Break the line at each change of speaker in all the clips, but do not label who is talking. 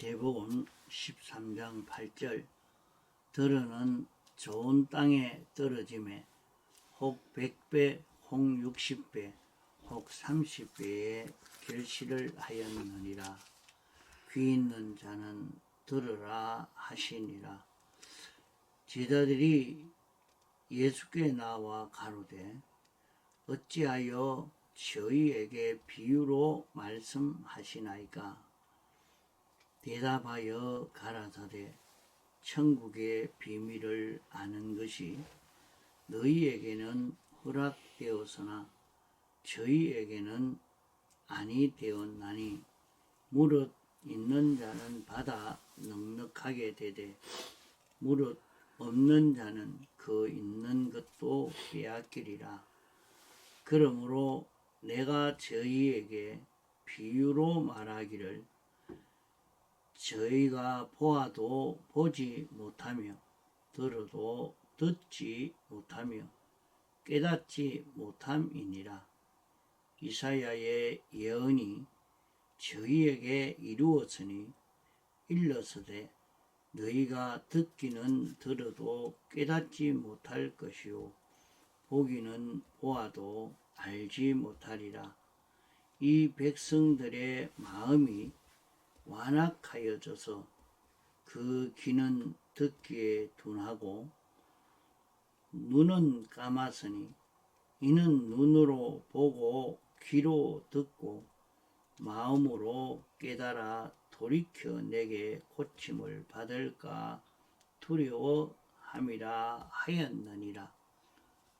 마태복음 13장 8절 들으는 좋은 땅에 떨어짐에 혹 100배, 혹 60배, 혹 30배의 결실을 하였느니라. 귀 있는 자는 들으라 하시니라. 제자들이 예수께 나와 가로되 어찌하여 저희에게 비유로 말씀하시나이까? 대답하여 가라사대 천국의 비밀을 아는 것이 너희에게는 허락되었으나 저희에게는 아니 되었나니 무릇 있는 자는 받아 넉넉하게 되되 무릇 없는 자는 그 있는 것도 빼앗기리라. 그러므로 내가 저희에게 비유로 말하기를 저희가 보아도 보지 못하며 들어도 듣지 못하며 깨닫지 못함이니라. 이사야의 예언이 저희에게 이루었으니 일러서되 너희가 듣기는 들어도 깨닫지 못할 것이요 보기는 보아도 알지 못하리라. 이 백성들의 마음이 완악하여져서 그 귀는 듣기에 둔하고 눈은 감았으니 이는 눈으로 보고 귀로 듣고 마음으로 깨달아 돌이켜 내게 고침을 받을까 두려워함이라 하였느니라.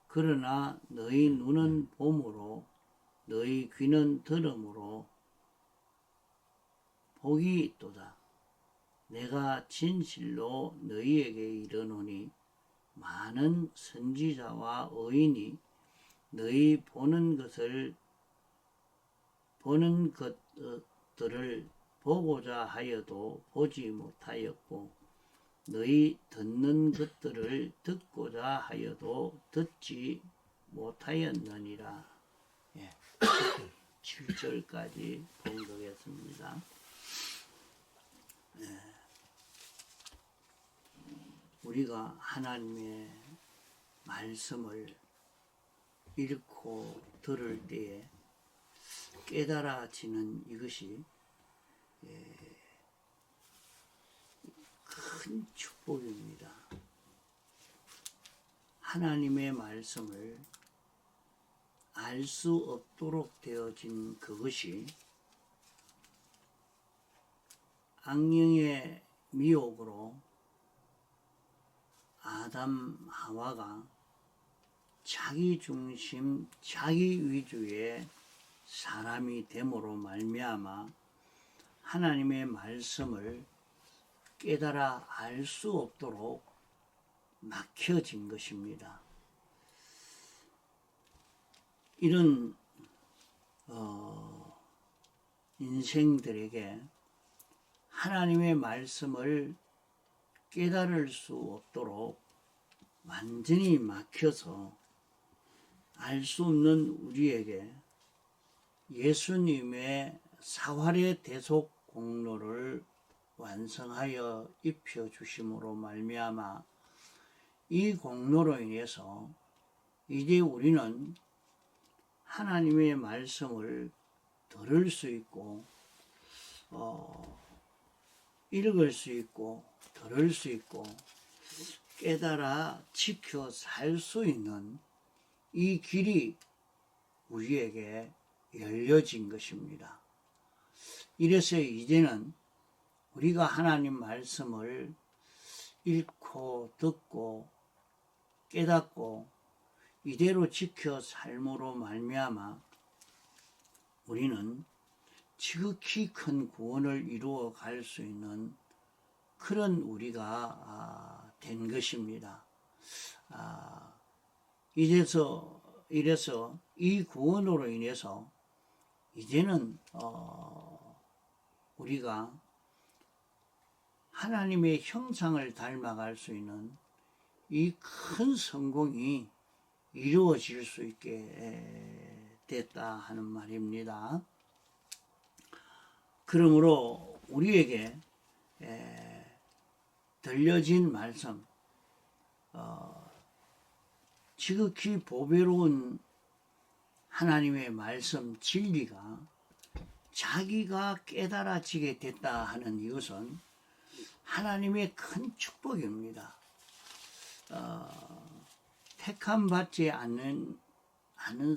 그러나 너희 눈은 봄으로 너희 귀는 들음으로 복이 있도다. 내가 진실로 너희에게 이르노니 많은 선지자와 의인이 너희 보는 것들을 보고자 하여도 보지 못하였고 너희 듣는 것들을 듣고자 하여도 듣지 못하였느니라. 7절까지 봉독했습니다. 우리가 하나님의 말씀을 읽고 들을 때에 깨달아지는 이것이 큰 축복입니다. 하나님의 말씀을 알 수 없도록 되어진 그것이 악령의 미혹으로 아담 하와가 자기 중심, 자기 위주의 사람이 됨으로 말미암아 하나님의 말씀을 깨달아 알 수 없도록 막혀진 것입니다. 이런 인생들에게 하나님의 말씀을 깨달을 수 없도록 완전히 막혀서 알 수 없는 우리에게 예수님의 사활의 대속 공로를 완성하여 입혀주심으로 말미암아 이 공로로 인해서 이제 우리는 하나님의 말씀을 들을 수 있고 읽을 수 있고 들을 수 있고 깨달아 지켜 살 수 있는 이 길이 우리에게 열려진 것입니다. 이래서 이제는 우리가 하나님 말씀을 읽고 듣고 깨닫고 이대로 지켜 삶으로 말미암아 우리는 지극히 큰 구원을 이루어 갈 수 있는 그런 우리가 된 것입니다. 이래서 이 구원으로 인해서 이제는 우리가 하나님의 형상을 닮아갈 수 있는 이 큰 성공이 이루어질 수 있게 됐다 하는 말입니다. 그러므로 우리에게 들려진 말씀, 지극히 보배로운 하나님의 말씀 진리가 자기가 깨달아지게 됐다 하는 이것은 하나님의 큰 축복입니다. 택함 받지 않는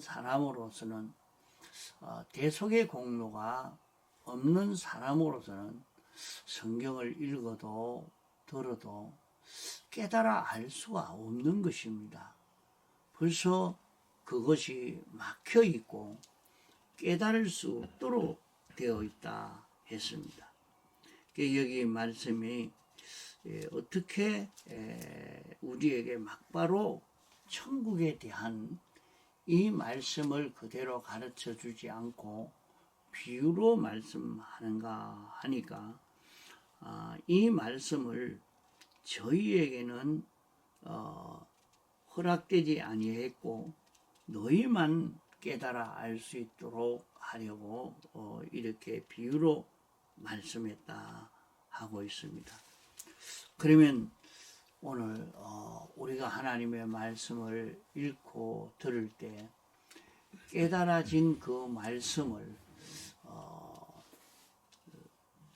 사람으로서는, 대속의 공로가 없는 사람으로서는 성경을 읽어도 들어도 깨달아 알 수가 없는 것입니다. 벌써 그것이 막혀 있고 깨달을 수 없도록 되어 있다 했습니다. 여기 말씀이 어떻게 우리에게 막바로 천국에 대한 이 말씀을 그대로 가르쳐 주지 않고 비유로 말씀하는가 하니까, 이 말씀을 저희에게는 허락되지 아니했고 너희만 깨달아 알 수 있도록 하려고 이렇게 비유로 말씀했다 하고 있습니다. 그러면 오늘 우리가 하나님의 말씀을 읽고 들을 때 깨달아진 그 말씀을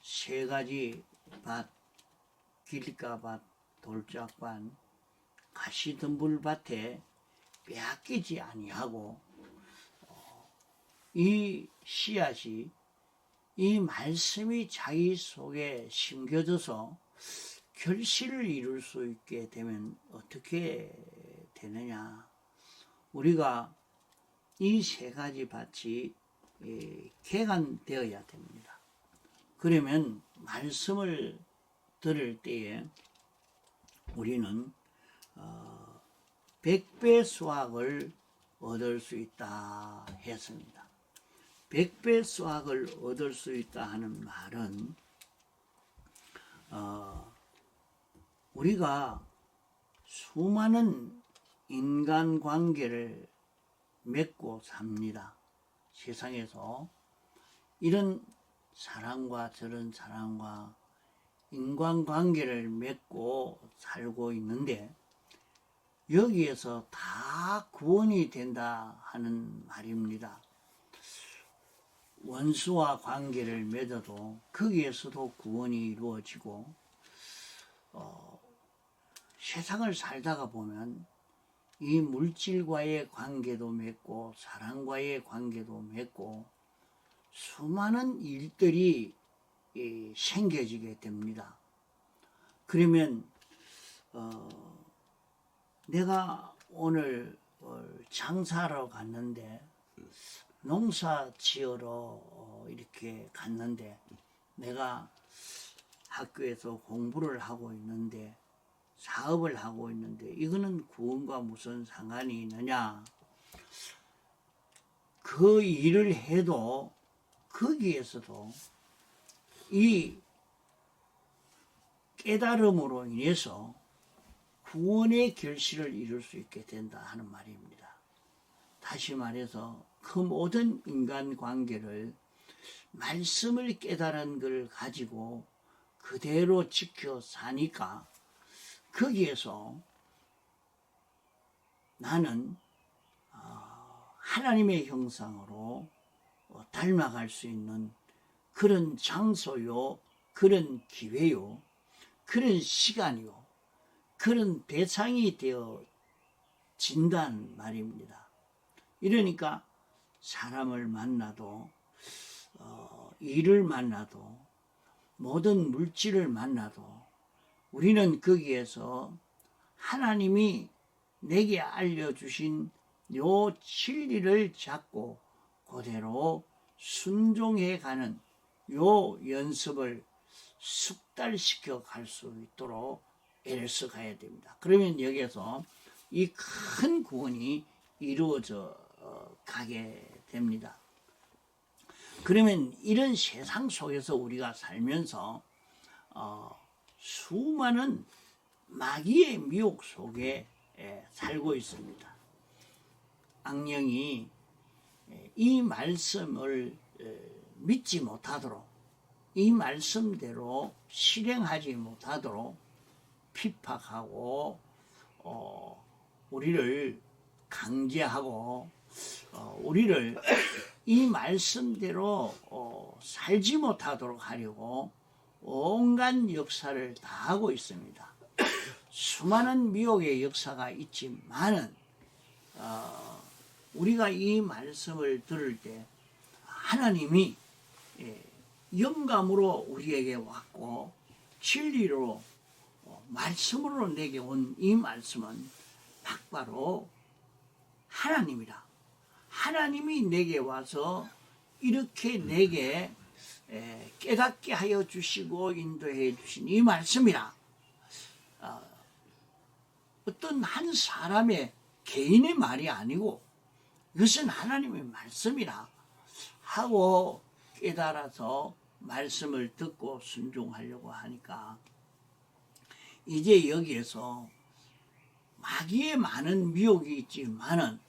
세 가지 밭, 길가밭, 돌짝밭, 가시덤불밭에 빼앗기지 아니하고 이 씨앗이, 이 말씀이 자기 속에 심겨져서 결실을 이룰 수 있게 되면 어떻게 되느냐. 우리가 이 세 가지 밭이 개간되어야 됩니다. 그러면 말씀을 들을 때에 우리는 100배 수확을 얻을 수 있다 했습니다. 100배 수확을 얻을 수 있다 하는 말은 우리가 수많은 인간관계를 맺고 삽니다. 세상에서 이런 사람과 저런 사람과 인간관계를 맺고 살고 있는데 여기에서 다 구원이 된다 하는 말입니다. 원수와 관계를 맺어도 거기에서도 구원이 이루어지고, 세상을 살다가 보면 이 물질과의 관계도 맺고 사람과의 관계도 맺고 수많은 일들이 생겨지게 됩니다. 그러면 내가 오늘 장사하러 갔는데, 농사 지으러 이렇게 갔는데, 내가 학교에서 공부를 하고 있는데, 사업을 하고 있는데, 이거는 구원과 무슨 상관이 있느냐? 그 일을 해도 거기에서도 이 깨달음으로 인해서 구원의 결실을 이룰 수 있게 된다 하는 말입니다. 다시 말해서 그 모든 인간관계를 말씀을 깨달은 걸 가지고 그대로 지켜 사니까 거기에서 나는 하나님의 형상으로 닮아갈 수 있는 그런 장소요, 그런 기회요, 그런 시간이요, 그런 대상이 되어진다는 말입니다. 이러니까 사람을 만나도, 일을 만나도, 모든 물질을 만나도 우리는 거기에서 하나님이 내게 알려주신 요 진리를 잡고 그대로 순종해가는 요 연습을 숙달시켜 갈 수 있도록 애를 써 가야 됩니다. 그러면 여기에서 이 큰 구원이 이루어져 가게 됩니다. 그러면 이런 세상 속에서 우리가 살면서 수많은 마귀의 미혹 속에 살고 있습니다. 악령이 이 말씀을 믿지 못하도록, 이 말씀대로 실행하지 못하도록 핍박하고 우리를 강제하고 우리를 이 말씀대로 살지 못하도록 하려고 온갖 역사를 다 하고 있습니다. 수많은 미혹의 역사가 있지만은 우리가 이 말씀을 들을 때 하나님이 영감으로 우리에게 왔고 진리로 말씀으로 내게 온 이 말씀은 바로 하나님이라. 하나님이 내게 와서 이렇게 내게 깨닫게 하여 주시고 인도해 주신 이 말씀이라. 어떤 한 사람의 개인의 말이 아니고 이것은 하나님의 말씀이라 하고 깨달아서 말씀을 듣고 순종하려고 하니까 이제 여기에서 마귀의 많은 미혹이 있지만은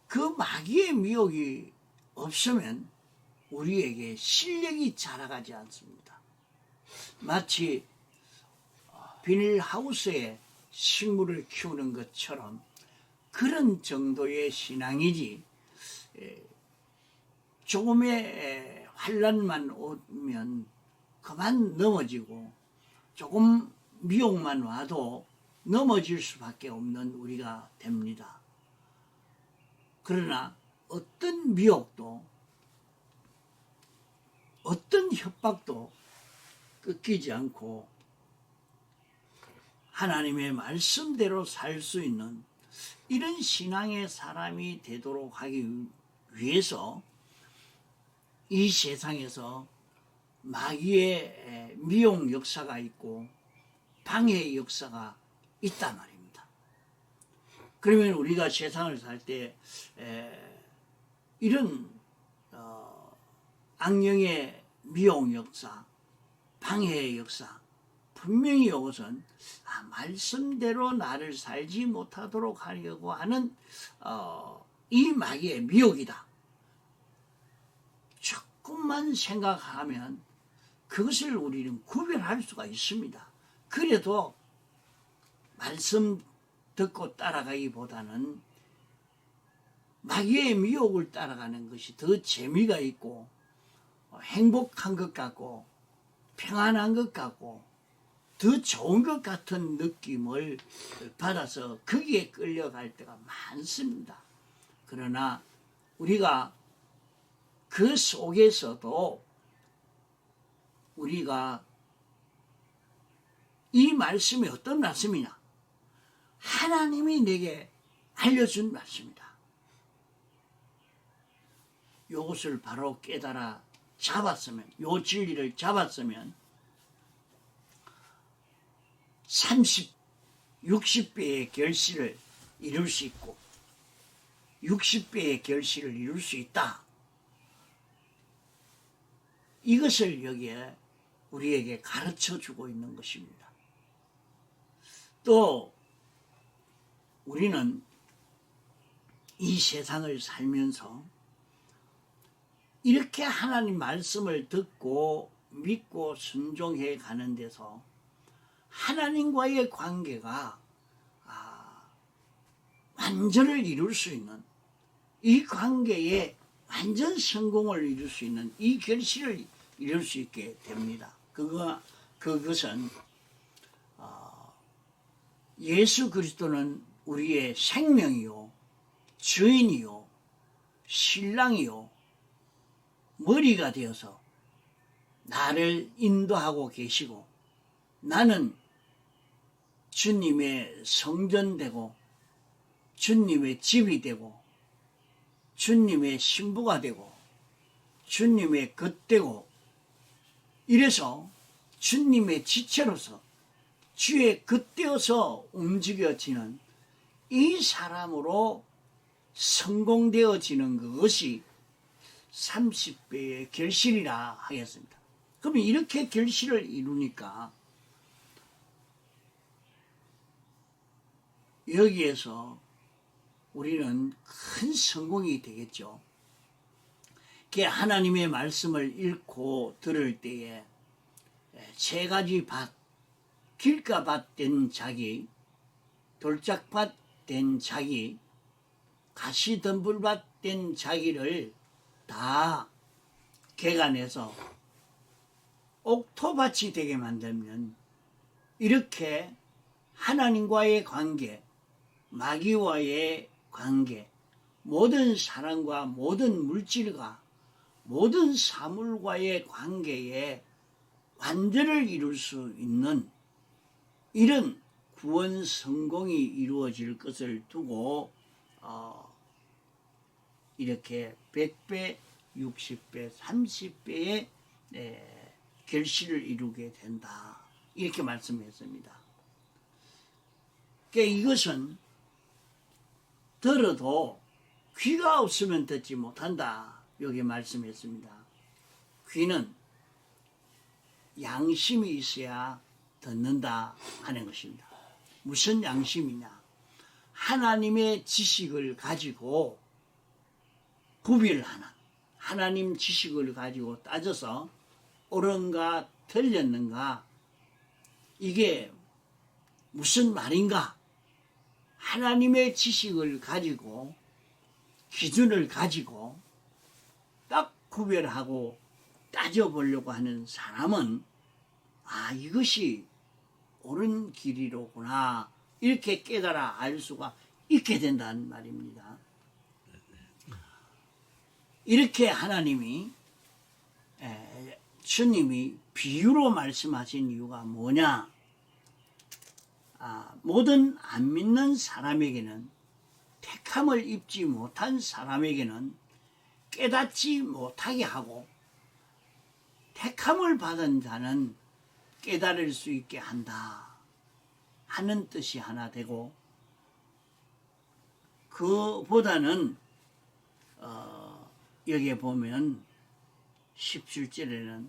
그 마귀의 미혹이 없으면 우리에게 실력이 자라가지 않습니다. 마치 비닐하우스에 식물을 키우는 것처럼 그런 정도의 신앙이지 조금의 환난만 오면 그만 넘어지고 조금 미혹만 와도 넘어질 수밖에 없는 우리가 됩니다. 그러나 어떤 미혹도 어떤 협박도 끊기지 않고 하나님의 말씀대로 살 수 있는 이런 신앙의 사람이 되도록 하기 위해서 이 세상에서 마귀의 미혹 역사가 있고 방해 역사가 있단 말입니다. 그러면 우리가 세상을 살 때 이런 악령의 미혹 역사, 방해의 역사 분명히 이것은 말씀대로 나를 살지 못하도록 하려고 하는 이 마귀의 미혹이다. 조금만 생각하면 그것을 우리는 구별할 수가 있습니다. 그래도 말씀 듣고 따라가기보다는 마귀의 미혹을 따라가는 것이 더 재미가 있고 행복한 것 같고 평안한 것 같고 더 좋은 것 같은 느낌을 받아서 거기에 끌려갈 때가 많습니다. 그러나 우리가 그 속에서도 우리가 이 말씀이 어떤 말씀이냐? 하나님이 내게 알려준 말씀이다. 이것을 바로 깨달아 잡았으면, 이 진리를 잡았으면 30, 60배의 결실을 이룰 수 있고 60배의 결실을 이룰 수 있다. 이것을 여기에 우리에게 가르쳐주고 있는 것입니다. 또 우리는 이 세상을 살면서 이렇게 하나님 말씀을 듣고 믿고 순종해 가는 데서 하나님과의 관계가 완전을 이룰 수 있는, 이 관계에 완전 성공을 이룰 수 있는 이 결실을 이룰 수 있게 됩니다. 그것은 예수 그리스도는 우리의 생명이요, 주인이요, 신랑이요, 머리가 되어서 나를 인도하고 계시고 나는 주님의 성전되고 주님의 집이 되고 주님의 신부가 되고 주님의 겉되고 이래서 주님의 지체로서 주의 겉되어서 움직여지는 이 사람으로 성공되어지는 그것이 30배의 결실이라 하겠습니다. 그러면 이렇게 결실을 이루니까 여기에서 우리는 큰 성공이 되겠죠. 하나님의 말씀을 읽고 들을 때에 세 가지 밭, 길가밭 된 자기, 돌짝밭 된 자기, 가시덤불밭 된 자기를 다 개간해서 옥토밭이 되게 만들면 이렇게 하나님과의 관계, 마귀와의 관계, 모든 사람과 모든 물질과 모든 사물과의 관계에 완전을 이룰 수 있는 이런 구원 성공이 이루어질 것을 두고 이렇게 100배, 60배, 30배의 결실을 이루게 된다. 이렇게 말씀했습니다. 그러니까 이것은 들어도 귀가 없으면 듣지 못한다. 여기 말씀했습니다. 귀는 양심이 있어야 듣는다 하는 것입니다. 무슨 양심이냐? 하나님의 지식을 가지고 구별하는, 하나님 지식을 가지고 따져서 옳은가 틀렸는가, 이게 무슨 말인가, 하나님의 지식을 가지고 기준을 가지고 딱 구별하고 따져보려고 하는 사람은 이것이 옳은 길이로구나, 이렇게 깨달아 알 수가 있게 된다는 말입니다. 이렇게 하나님이 주님이 비유로 말씀하신 이유가 뭐냐? 모든 안 믿는 사람에게는, 택함을 입지 못한 사람에게는 깨닫지 못하게 하고, 택함을 받은 자는 깨달을 수 있게 한다 하는 뜻이 하나 되고, 그보다는 여기에 보면 17절에는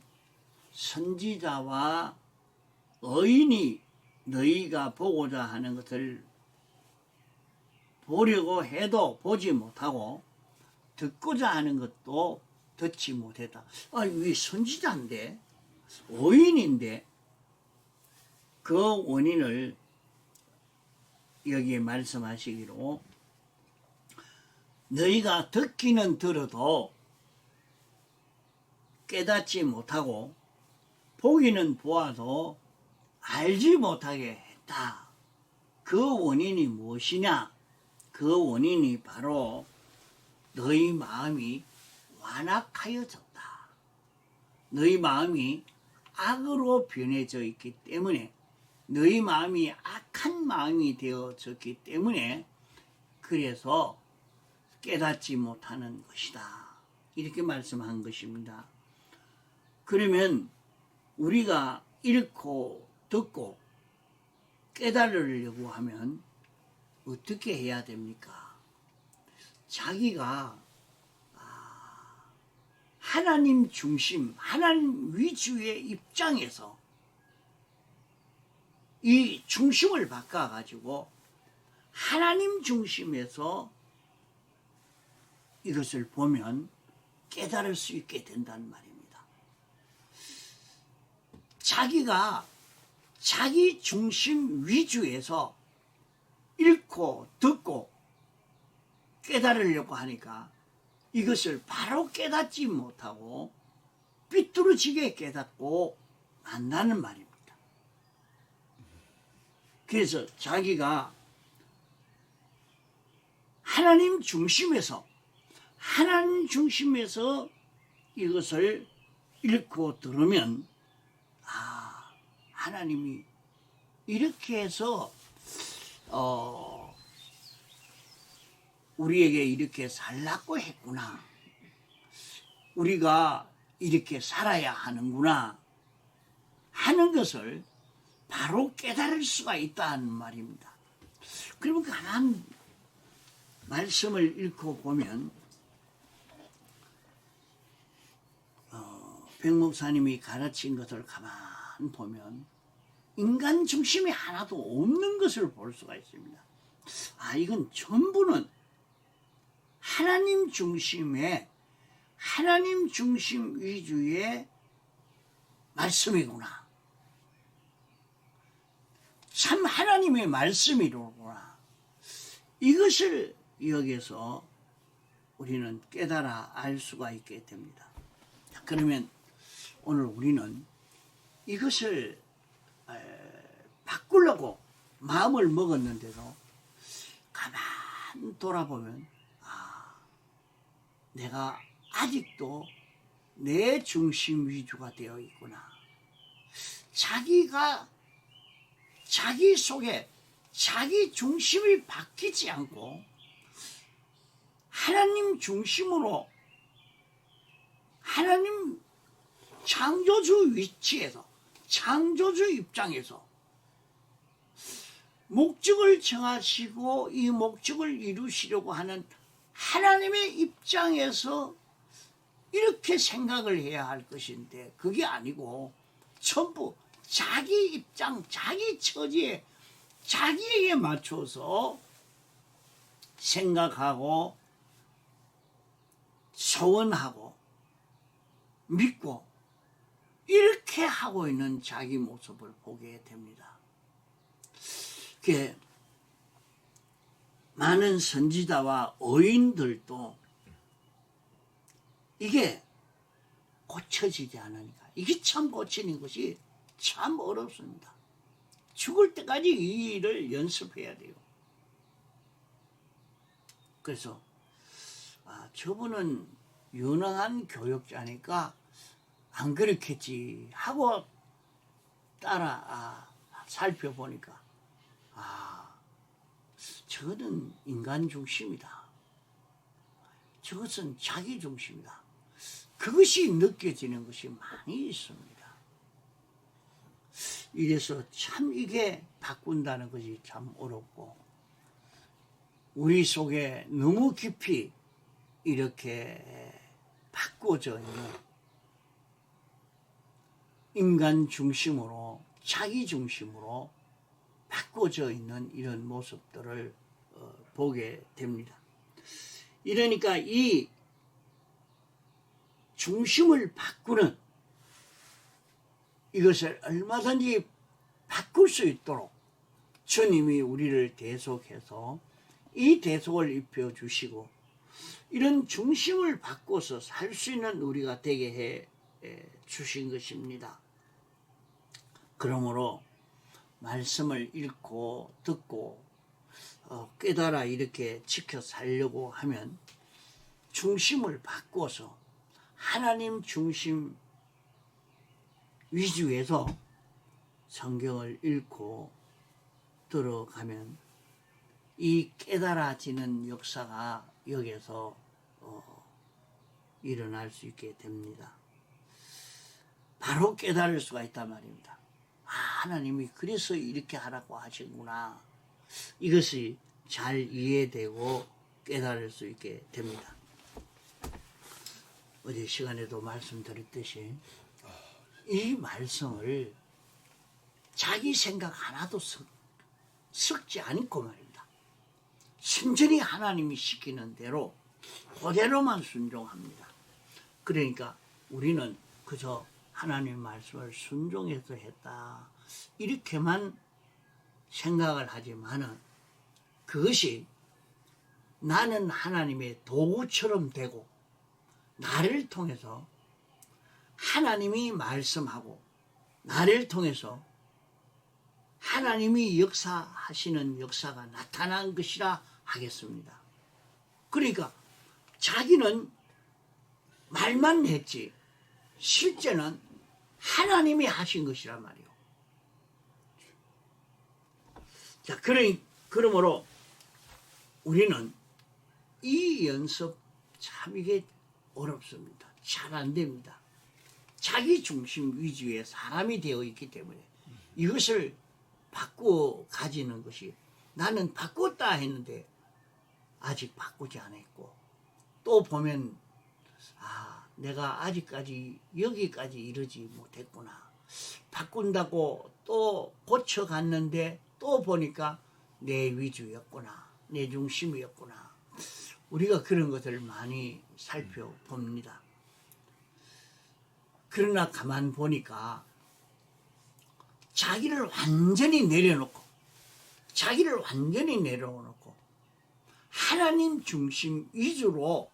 선지자와 의인이 너희가 보고자 하는 것을 보려고 해도 보지 못하고 듣고자 하는 것도 듣지 못했다. 왜 선지자인데, 의인인데, 그 원인을 여기에 말씀하시기로, 너희가 듣기는 들어도 깨닫지 못하고 보기는 보아도 알지 못하게 했다. 그 원인이 무엇이냐? 그 원인이 바로 너희 마음이 완악하여졌다. 너희 마음이 악으로 변해져 있기 때문에, 너희 마음이 악한 마음이 되어졌기 때문에, 그래서 깨닫지 못하는 것이다. 이렇게 말씀한 것입니다. 그러면 우리가 읽고 듣고 깨달으려고 하면 어떻게 해야 됩니까? 자기가 하나님 중심, 하나님 위주의 입장에서 이 중심을 바꿔가지고 하나님 중심에서 이것을 보면 깨달을 수 있게 된다는 말입니다. 자기가 자기 중심 위주에서 읽고 듣고 깨달으려고 하니까 이것을 바로 깨닫지 못하고 삐뚤어지게 깨닫고 만나는 말입니다. 그래서 자기가 하나님 중심에서 이것을 읽고 들으면 하나님이 이렇게 해서 우리에게 이렇게 살라고 했구나, 우리가 이렇게 살아야 하는구나 하는 것을 바로 깨달을 수가 있다는 말입니다. 그러면 가만 말씀을 읽고 보면 백 목사님이 가르친 것을 가만 보면 인간 중심이 하나도 없는 것을 볼 수가 있습니다. 이건 전부는 하나님 중심의 하나님 중심 위주의 말씀이구나. 참 하나님의 말씀이로구나. 이것을 여기서 우리는 깨달아 알 수가 있게 됩니다. 그러면 오늘 우리는 이것을 바꾸려고 마음을 먹었는데도 가만 돌아보면 내가 아직도 내 중심 위주가 되어 있구나. 자기가 자기 속에 자기 중심이 바뀌지 않고 하나님 중심으로 하나님 창조주 위치에서 창조주 입장에서 목적을 정하시고 이 목적을 이루시려고 하는 하나님의 입장에서 이렇게 생각을 해야 할 것인데 그게 아니고 전부 자기 입장, 자기 처지에 자기에게 맞춰서 생각하고 소원하고 믿고 이렇게 하고 있는 자기 모습을 보게 됩니다. 많은 선지자와 의인들도 이게 고쳐지지 않으니까 이게 참 고치는 것이 참 어렵습니다. 죽을 때까지 이 일을 연습해야 돼요. 그래서 저분은 유능한 교육자니까 안 그렇겠지 하고 따라 살펴보니까 저거는 인간 중심이다. 저것은 자기 중심이다. 그것이 느껴지는 것이 많이 있습니다. 이래서 참 이게 바꾼다는 것이 참 어렵고 우리 속에 너무 깊이 이렇게 바꿔져 있는 인간 중심으로 자기 중심으로 바꿔져 있는 이런 모습들을 보게 됩니다. 이러니까 이 중심을 바꾸는 이것을 얼마든지 바꿀 수 있도록 주님이 우리를 대속해서 이 대속을 입혀주시고 이런 중심을 바꿔서 살 수 있는 우리가 되게 해 주신 것입니다. 그러므로 말씀을 읽고 듣고 깨달아 이렇게 지켜 살려고 하면 중심을 바꿔서 하나님 중심 위주에서 성경을 읽고 들어가면 이 깨달아지는 역사가 여기서 일어날 수 있게 됩니다. 바로 깨달을 수가 있단 말입니다. 하나님이 그래서 이렇게 하라고 하시구나. 이것이 잘 이해되고 깨달을 수 있게 됩니다. 어제 시간에도 말씀드렸듯이 이 말씀을 자기 생각 하나도 섞지 않고 말입니다. 순전히 하나님이 시키는 대로 그대로만 순종합니다. 그러니까 우리는 그저 하나님 말씀을 순종해서 했다 이렇게만 생각을 하지만은 그것이 나는 하나님의 도구처럼 되고 나를 통해서 하나님이 말씀하고 나를 통해서 하나님이 역사하시는 역사가 나타난 것이라 하겠습니다. 그러니까 자기는 말만 했지 실제는 하나님이 하신 것이란 말이에요. 자, 그러므로 우리는 이 연습 참 이게 어렵습니다. 잘 안 됩니다. 자기 중심 위주의 사람이 되어 있기 때문에 이것을 바꾸어 가지는 것이 나는 바꿨다 했는데 아직 바꾸지 않았고 또 보면 내가 아직까지 여기까지 이르지 못했구나. 바꾼다고 또 고쳐갔는데 또 보니까 내 위주였구나. 내 중심이었구나. 우리가 그런 것을 많이 살펴봅니다. 그러나 가만 보니까 자기를 완전히 내려놓고 하나님 중심 위주로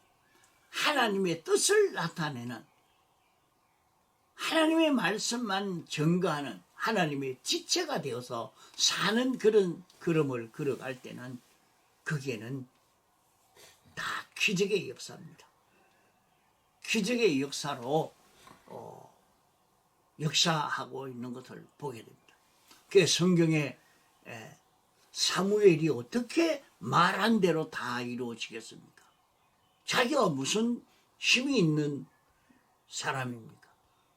하나님의 뜻을 나타내는, 하나님의 말씀만 전가하는 하나님의 지체가 되어서 사는 그런 걸음을 걸어갈 때는 그게는 다 기적의 역사입니다. 기적의 역사로 역사하고 있는 것을 보게 됩니다. 그 성경에 사무엘이 어떻게 말한 대로 다 이루어지겠습니까? 자기가 무슨 힘이 있는 사람입니까?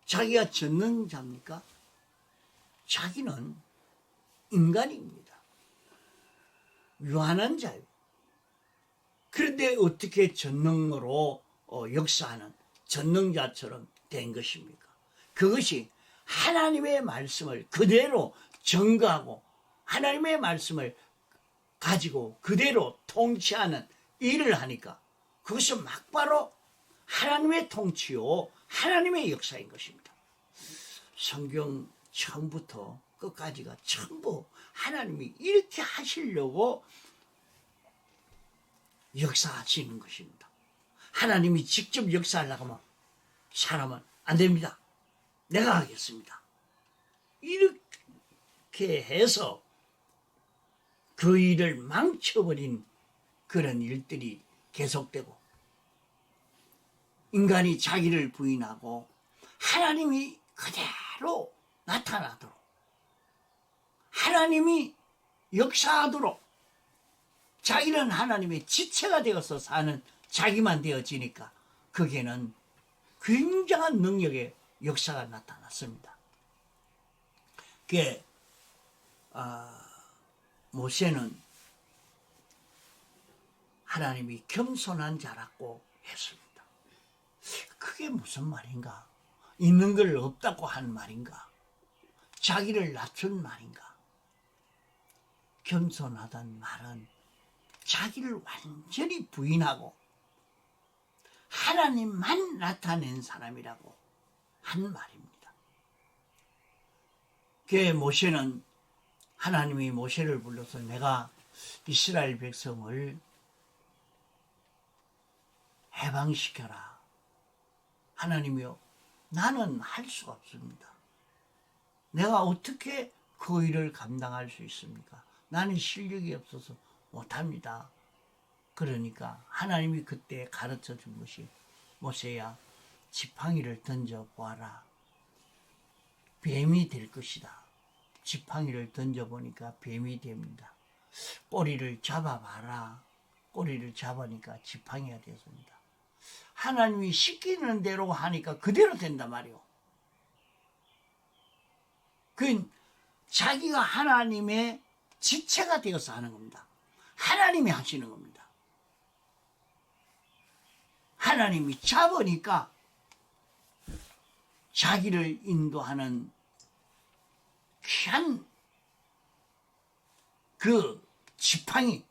자기가 전능자입니까? 자기는 인간입니다. 유한한 자유. 그런데 어떻게 전능으로 역사하는 전능자처럼 된 것입니까? 그것이 하나님의 말씀을 그대로 전가하고 하나님의 말씀을 가지고 그대로 통치하는 일을 하니까 그것은 막바로 하나님의 통치요 하나님의 역사인 것입니다. 성경 처음부터 끝까지가 전부 하나님이 이렇게 하시려고 역사하시는 것입니다. 하나님이 직접 역사하려고 하면 사람은 안 됩니다. 내가 하겠습니다. 이렇게 해서 그 일을 망쳐버린 그런 일들이 계속되고 인간이 자기를 부인하고 하나님이 그대로 나타나도록 하나님이 역사하도록 자기는 하나님의 지체가 되어서 사는 자기만 되어지니까 거기에는 굉장한 능력의 역사가 나타났습니다. 그게 모세는 하나님이 겸손한 자라고 했습니다. 그게 무슨 말인가? 있는 걸 없다고 한 말인가? 자기를 낮춘 말인가? 겸손하다는 말은 자기를 완전히 부인하고 하나님만 나타낸 사람이라고 한 말입니다. 그 모세는 하나님이 모세를 불러서 내가 이스라엘 백성을 해방시켜라. 하나님이요, 나는 할 수가 없습니다. 내가 어떻게 그 일을 감당할 수 있습니까? 나는 실력이 없어서 못합니다. 그러니까 하나님이 그때 가르쳐 준 것이 모세야, 지팡이를 던져보아라. 뱀이 될 것이다. 지팡이를 던져보니까 뱀이 됩니다. 꼬리를 잡아봐라. 꼬리를 잡으니까 지팡이가 되었습니다. 하나님이 시키는 대로 하니까 그대로 된단 말이오. 그건 자기가 하나님의 지체가 되어서 하는 겁니다. 하나님이 하시는 겁니다. 하나님이 잡으니까 자기를 인도하는 귀한 그 지팡이,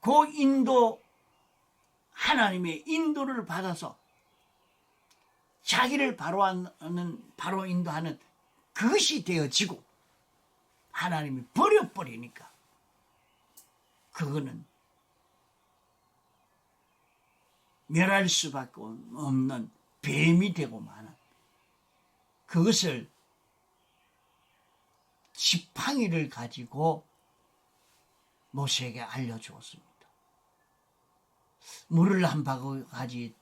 그 인도, 하나님의 인도를 받아서 자기를 바로 인도하는 그것이 되어지고 하나님이 버려버리니까 그거는 멸할 수밖에 없는 뱀이 되고 마는 그것을 지팡이를 가지고 모세에게 알려주었습니다. 물을 한 바가지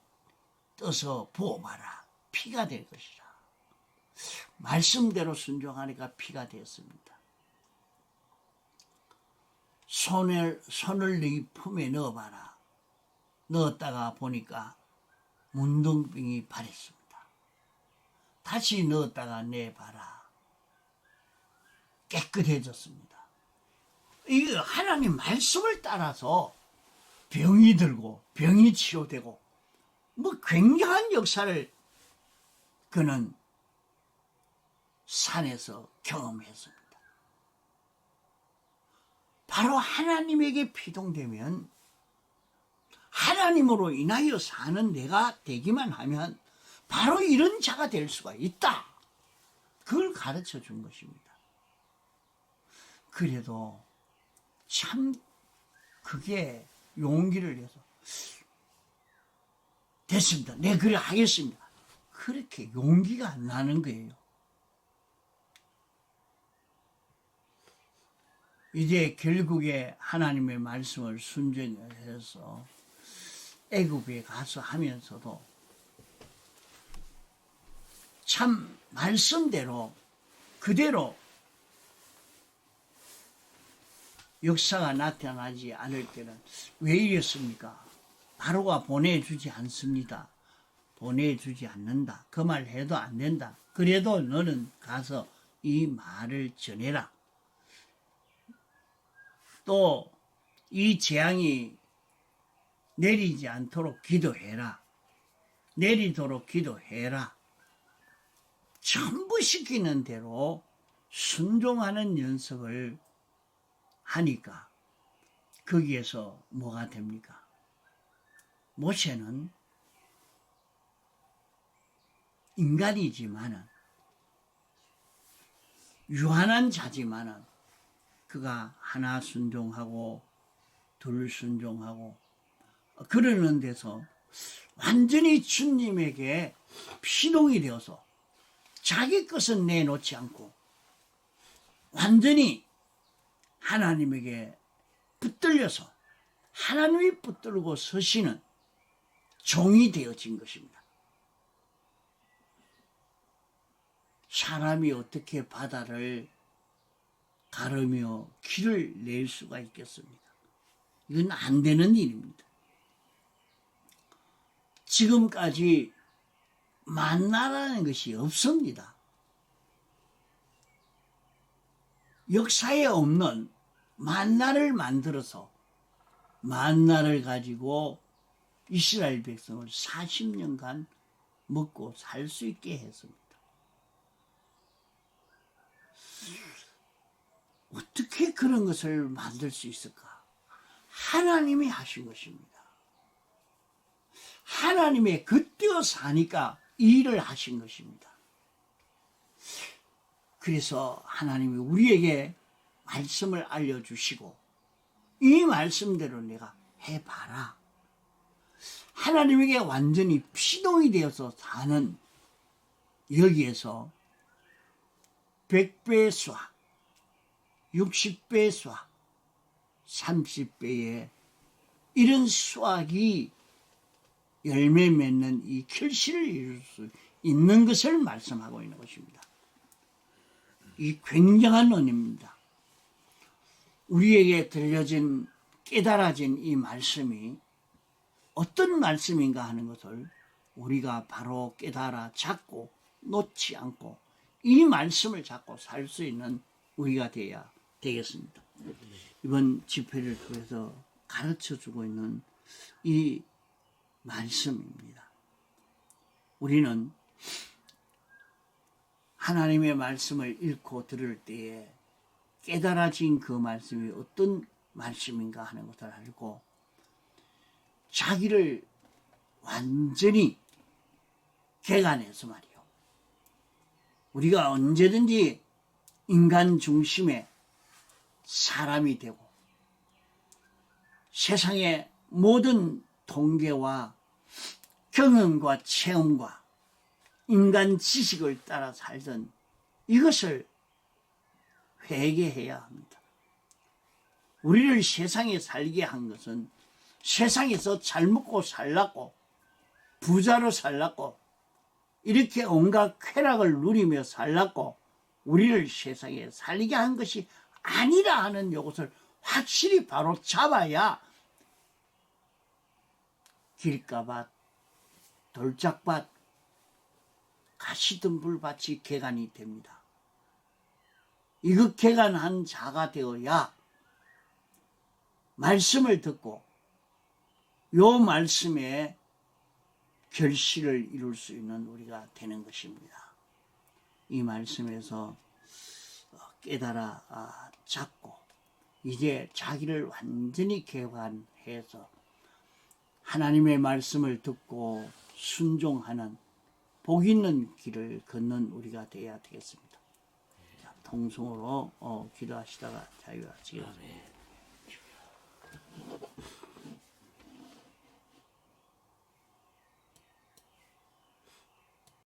떠서 부어봐라. 피가 될 것이라. 말씀대로 순종하니까 피가 되었습니다. 손을 네 품에 넣어봐라. 넣었다가 보니까 문둥병이 발했습니다. 다시 넣었다가 내봐라. 깨끗해졌습니다. 이게 하나님 말씀을 따라서 병이 들고 병이 치료되고 뭐 굉장한 역사를 그는 산에서 경험했습니다. 바로 하나님에게 피동되면 하나님으로 인하여 사는 내가 되기만 하면 바로 이런 자가 될 수가 있다. 그걸 가르쳐 준 것입니다. 그래도 참 그게 용기를 내서 됐습니다. 네, 그래 하겠습니다. 그렇게 용기가 안 나는 거예요. 이제 결국에 하나님의 말씀을 순종해서 애굽에 가서 하면서도 참 말씀대로 그대로 역사가 나타나지 않을 때는 왜 이랬습니까? 바로가 보내주지 않습니다. 보내주지 않는다. 그 말 해도 안 된다. 그래도 너는 가서 이 말을 전해라. 또 이 재앙이 내리지 않도록 기도해라. 내리도록 기도해라. 전부 시키는 대로 순종하는 연습을 하니까 거기에서 뭐가 됩니까? 모세는 인간이지만은 유한한 자지만은 그가 하나 순종하고 둘 순종하고 그러는 데서 완전히 주님에게 피동이 되어서 자기 것은 내놓지 않고 완전히 하나님에게 붙들려서 하나님이 붙들고 서시는 종이 되어진 것입니다. 사람이 어떻게 바다를 가르며 길을 낼 수가 있겠습니까? 이건 안 되는 일입니다. 지금까지 만나라는 것이 없습니다. 역사에 없는 만나를 만들어서 만나를 가지고 이스라엘 백성을 40년간 먹고 살 수 있게 했습니다. 어떻게 그런 것을 만들 수 있을까? 하나님이 하신 것입니다. 하나님의 겉되어 사니까 이 일을 하신 것입니다. 그래서 하나님이 우리에게 말씀을 알려주시고 이 말씀대로 내가 해봐라. 하나님에게 완전히 피동이 되어서 사는 여기에서 100배 수학, 60배 수학, 30배의 이런 수학이 열매 맺는 이 결실을 이룰 수 있는 것을 말씀하고 있는 것입니다. 이 굉장한 은혜입니다. 우리에게 들려진 깨달아진 이 말씀이 어떤 말씀인가 하는 것을 우리가 바로 깨달아 잡고 놓지 않고 이 말씀을 잡고 살 수 있는 우리가 되어야 되겠습니다. 이번 집회를 통해서 가르쳐주고 있는 이 말씀입니다. 우리는 하나님의 말씀을 읽고 들을 때에 깨달아진 그 말씀이 어떤 말씀인가 하는 것을 알고 자기를 완전히 개간해서 말이요. 우리가 언제든지 인간 중심의 사람이 되고 세상의 모든 통계와 경험과 체험과 인간 지식을 따라 살던 이것을 회개해야 합니다. 우리를 세상에 살게 한 것은 세상에서 잘 먹고 살라고 부자로 살라고 이렇게 온갖 쾌락을 누리며 살라고 우리를 세상에 살게 한 것이 아니라 하는 이것을 확실히 바로 잡아야 길가밭, 돌짝밭, 가시덤불밭이 개간이 됩니다. 이것 개간한 자가 되어야 말씀을 듣고 요 말씀에 결실을 이룰 수 있는 우리가 되는 것입니다. 이 말씀에서 깨달아 잡고 이제 자기를 완전히 개관해서 하나님의 말씀을 듣고 순종하는 복 있는 길을 걷는 우리가 되어야 되겠습니다. 자, 통성으로 기도하시다가 자유하시겠습니다.